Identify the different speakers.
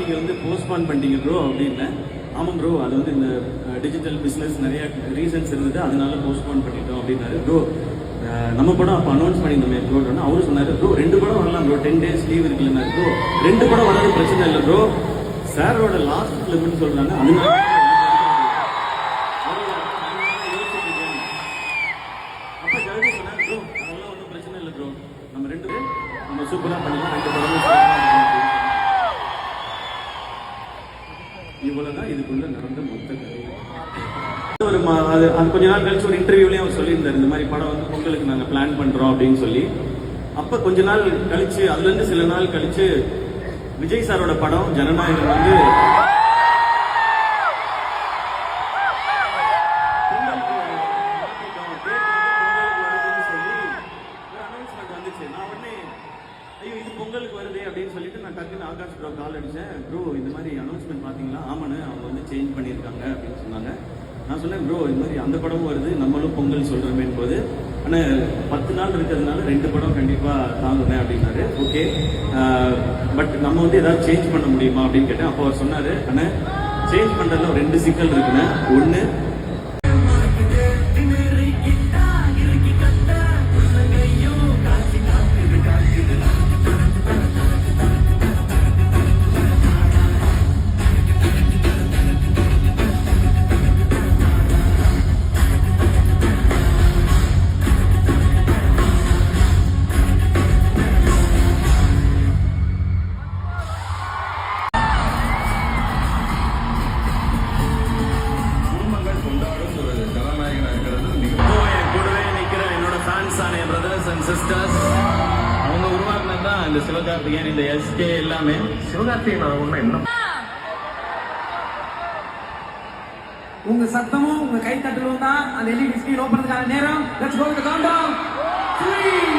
Speaker 1: நீங்கள் வந்து போஸ்ட்பான் பண்ணிட்டீங்க ப்ரோ அப்படின்னு. ஆமாம் ப்ரோ, அது வந்து இந்த டிஜிட்டல் பிஸ்னஸ் நிறைய ரீசன்ஸ் இருந்தது, அதனால போஸ்ட்பான் பண்ணிட்டோம் அப்படின்னாரு. ப்ரோ நம்ம படம் அப்போ அனௌன்ஸ் பண்ணியிருந்தோமே ப்ரோன்னு அவரும் சொன்னார். ப்ரோ 2 படம் வரலாம் ப்ரோ, 10 days லீவ் இருக்குல்ல ப்ரோ. 2 படம் வர்றது பிரச்சனை இல்லை ப்ரோ, சாரோட லாஸ்ட் ஃபிலிம்னு சொல்கிறாங்க. அதனால அப்போ ஜெகதி சொன்னார், ப்ரோ அதெல்லாம் ஒன்றும் பிரச்சனை இல்லை ப்ரோ, நம்ம 2 பேரும் நம்ம சூப்பராக பண்ணிக்கலாம், 2 படமும். இவ்வளவுதான் இதுக்குள்ள நடந்த மொத்த கதை. அது கொஞ்ச நாள் கழிச்சு ஒரு இன்டர்வியூலயும் அவர் சொல்லியிருந்தார், இந்த மாதிரி படம் வந்து பொங்கலுக்கு நாங்கள் பிளான் பண்றோம் அப்படின்னு சொல்லி. அப்ப கொஞ்ச நாள் கழிச்சு, அதுல இருந்து சில நாள் கழிச்சு விஜய் சாரோட படம் ஜனநாயகம் வந்து பொங்கலுக்கு வருது அப்படின்னு சொல்லிட்டு நான் டக்குன்னு ஆகாஷ் ப்ரோ கால் அடிச்சேன். ப்ரோ இந்த மாதிரி அனௌன்ஸ்மெண்ட் பார்த்தீங்களா? ஆமாண்ணே, அவங்க வந்து சேஞ்ச் பண்ணியிருக்காங்க அப்படின்னு சொன்னாங்க. நான் சொன்னேன், ப்ரோ இந்த மாதிரி அந்த படமும் வருது, நம்மளும் பொங்கல் சொல்கிறோமே போது, ஆனால் 10 நாள் இருக்கிறதுனால 2 படம் கண்டிப்பாக தாங்குனேன் அப்படின்னாரு. ஓகே, பட் நம்ம வந்து ஏதாவது சேஞ்ச் பண்ண முடியுமா அப்படின்னு கேட்டேன். அப்போ அவர் சொன்னார், ஆனால் சேஞ்ச் பண்ணுறதுல 2 சிக்கல் இருக்குன்னு. ஒன்று, பிரதர்ஸ் அண்ட் சிஸ்டர்ஸ் அவங்க உருவாக்குனது தான் இந்த சிவகார்த்திகேயன், இந்த எஸ்கே எல்லாமே. சிவகார்த்திகேயன் உண்மை என்ன?
Speaker 2: உங்க சத்தமும் உங்க கை தட்டலும் தான் அந்த எல்இடி ஸ்கிரீன் ஓபன் பண்ணதுக்கான நேரம். Let's go with the countdown. 3